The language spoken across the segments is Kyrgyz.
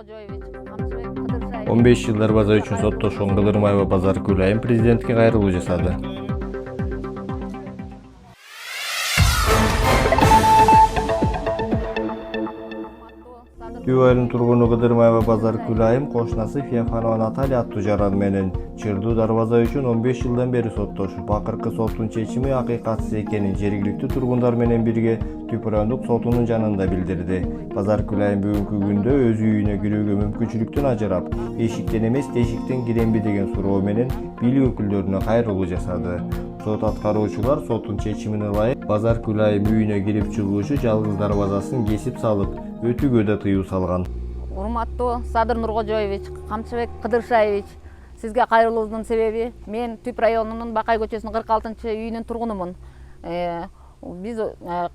15 жыл дарбаза үчүн соттошкон Кыдырмаева Базаркүл айым президентке кайрылуу жасады. Түбө айылынын тургуну Кыдырмаева Базаркүл айым кошунасы Феофанова Наталья аттуу жаран менен чырдуу дарбаза үчүн 15 жылдан бери соттошуп, акыркы соттун чечими акыйкатсыз экенин жергиликтүү тургундар менен бирге Түп райондук сотунун жанында билдирди. Базаркүл айым бүгүнкү күндө өз үйүнө кирүүгө мүмкүнчүлүктөн ажырап, эшиктен эмес тешиктен киремби деген суроо менен бийлик өкүлдөрүнө кайрылуу жасады. Сот аткаруучулар соттун чечимине ылайык Базаркүл айым үйүнө кирип чыгуучу жалгыз дарбазасын кесип салып, өтүүгө да тыюу салган. Урматтуу Садыр Нуркожоевич, Камчыбек Кыдыршаевич, сизге кайрылуубуздун себеби мен Түп районунун Бакай көчөсүнүн 46-үйүнүн тургунумун. Биз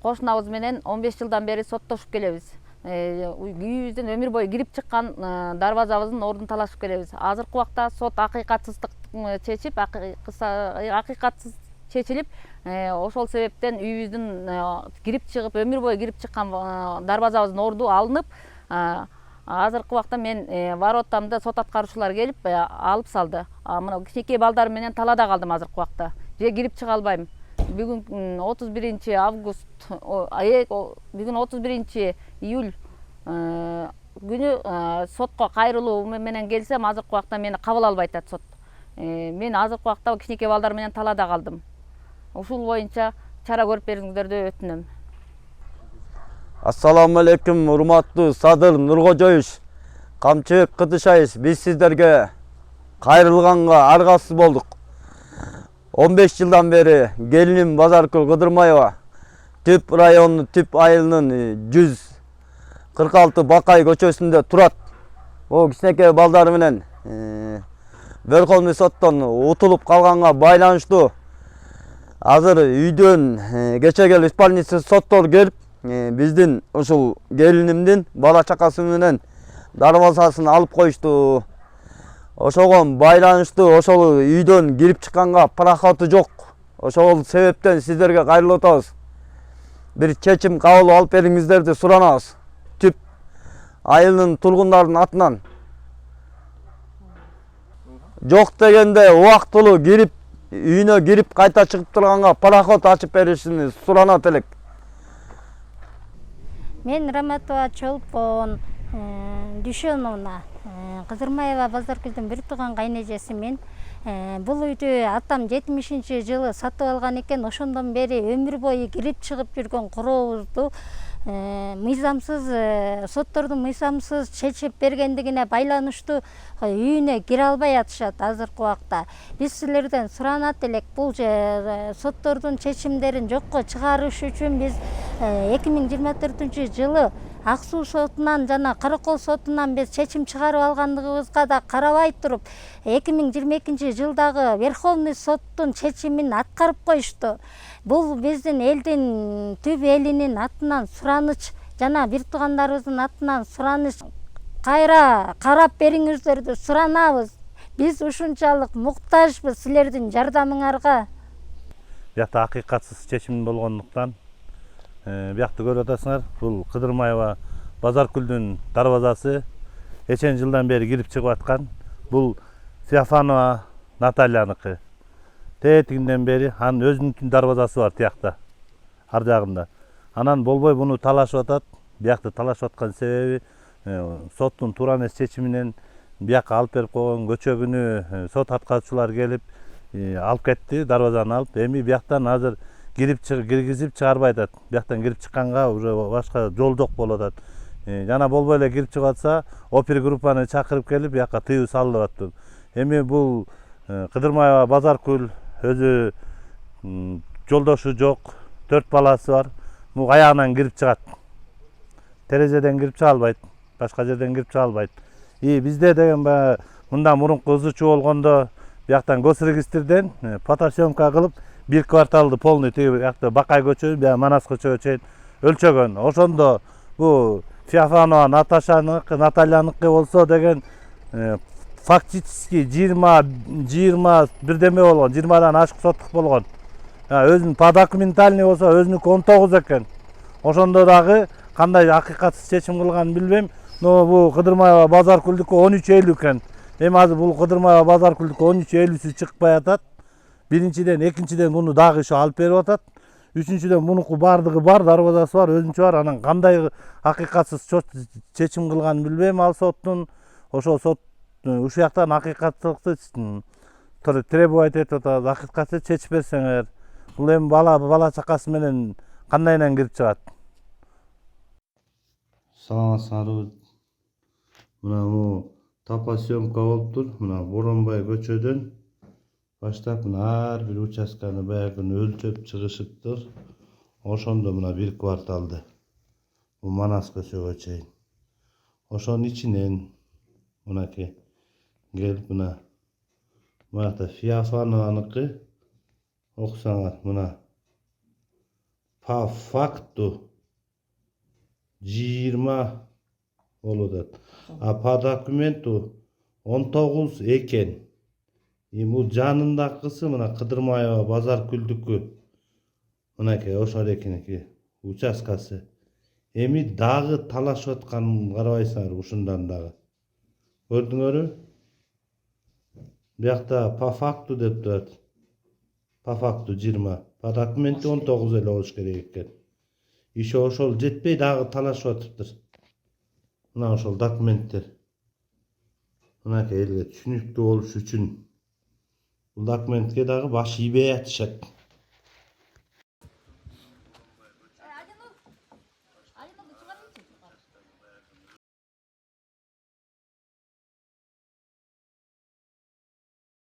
кошунабыз менен 15 жылдан бери соттошуп келебиз. Үйүбүздөн өмүр бою кирип чыккан дарбазабыздын ордун талашып келебиз. Азыркы убакта сот акыйкатсыздык чечип, акыйкатсыз чечилип, ошол себептен үйүбүздүн кирип чыгып, өмүр бою кирип чыккан дарбазабыздын орду алынып, азыркы убакта мен воротамды сот аткаруучулар келип алып салды. Мына кичинекей балдарым менен талаада калдым азыркы убакта. Же кирип чыга албайм. Бүгүн 31 август, бүгүн 31 июль күнү сотко кайрылуу менен келсем, азыркы убакта мени кабыл албай атат сот. Мен азыркы убакта кичинекей балдар менен талаада калдым. Ушул боюнча чара көрүп бериңиздерди өтүнөм. Ассаламу алейкум, урматтуу Садыр Нуркожоевич, Камчыбек Кыдыршаевич, биз сиздерге кайрылганга аргасыз болдук. 15 жылдан бери келиним Базаркүл Кыдырмаева Түп районунун Түп айылынын 146 Бакай көчөсүндө турат. Бул кичинекей балдары менен Верховный соттон утулуп калганга байланыштуу азыр үйдөн кече келип исполнительный соттор келип, биздин ушул келинимдин бала чакасы менен дарбазасын алып коюшту. Ошого байланыштуу ошол үйдөн кирип чыкканга паракаты жок. Ошол себептен сиздерге кайрылып атабыз. Бир чечим кабыл алып бериңиздерди суранабыз. Түп айылынын тургундарынын атынан. Жок дегенде убактылуу кирип, үйүнө кирип кайта чыгып турганга пароход ачып беришини суранат элек. Мен Раматова Чолпон Дүйшөновна, Кыдырмаева Базаркүлдүн бир тууган кайнежеси мен. Бул үйдү атам 70 жылы сатып алган экен. Ошондон бери өмүр бою кирип чыгып жүргөн корообузду мыйзамсыз, соттордун мыйзамсыз чечип бергендигине байланыштуу үйүнө кире албай атышат азыркы убакта. Биз силерден суранат элек, бул соттордун чечимдерин жокко чыгарыш үчүн биз 2024 жылы Ак Суу сотунан жана Каракол сотунан биз чечим чыгарып алгандыгыбызга да карабай туруп, 2022 жылдагы Верховный соттун чечимин аткарып коюшту. Бул биздин элдин, Түп элинин атынан сураныч жана бир туугандарыбыздын атынан сураныч. Кайра карап бериңиздерди суранабыз. Биз ушунчалык муктажбыз силердин жардамыңарга. Биякта акыйкатсыз чечим болгондуктан биякты көрүп атасыңар. Бул Кыдырмаева Базаркүлдүн дарбазасы эчен жылдан бери кирип чыгып аткан. Бул Феофанова Натальяныкы. Тетигинден бери анын өзүнүн дарбазасы бар тиякта, ар жагында. Анан болбой буну талашып атат. Биякты талашып аткан себеби соттун туура эмес чечиминен биякка алып берип койгон көчө күнү сот аткаруучулар келип алып кетти, дарбазаны алып. Эми бияктан азыр киргизип чыгарбай атат. Бияктан кирип чыкканга уже башка жол жок болуп атат. Жана болбой эле кирип чыгып атса, опергруппаны чакырып келип бияка тыюу салынып атты. Эми бул Кыдырмаева Базаркүл өзү жолдошу жок, 4 баласы бар. Бул аягынан кирип чыгат. Терезеден кирип чыга албайт, башка жерден кирип чыга албайт. Бизде деген мындан мурунку ызычуу болгондо бияктан госрегистрден фотосъемка кылып бир кварталды полный тиги Бакай көчө, Манас көчөгө чейин өлчөгөн. Ошондо бу Феофанова Натальяныкы болсо деген фактически 20 бирдеме болгон, 20дан ашык соттук болгон. Өзүнүн по документальный болсо өзүнүкү 19 экен. Ошондо дагы кандай акыйкатсыз чечим кылганын билбейм. бул Кыдырмаева Базаркүлдүккө 13.50 экен. Эми азыр бул Кыдырмаева Базаркүлдүккө 13.50 чыкпай атат. Биринчиден, экинчиден муну дагы ошо алып берип атат. Үчүнчүдөн мунуку бардыгы бар, дарбазасы бар, өзүнчө бар. Анан кандай акыйкатсыз чечим кылганын билбейм ал соттун. Ошол сот ушул жактан акыйкаттыкты требовать этип атат. Акыйкатты чечип берсеңер. Бул эми бала чакасы менен кандайынан кирип чыгат? Саламатсыңарбы. Мына бул тапа съемка болуптур. Мына Боронбай көчөдөн баштап мына ар бир участканы баягы өлчөп чыгышыптыр. Ошондо мына бир кварталды. Бул Манас көчөгө чейин. Ошонун ичинен мынакей келип мына мынакта Феофанованыкы окусаңар мына по факту 20 болуп атат. А по документу 19 экен. Бул жанындагысы мына Кыдырмаева Базаркүлдүккү. Мынакей ошол экенеки участкасы. Эми дагы талашып атканын карабайсыңар ушундан дагы. Көрдүңөрбү? Биякта по факту деп турат. По факту 20. По документу 19 эле болуш керек экен. Иши ошол жетпей дагы талашып атыптыр. Мына ошол документтер. Мынакей элге түшүнүктүү болуш үчүн бул документке дагы баш ийбей атышат.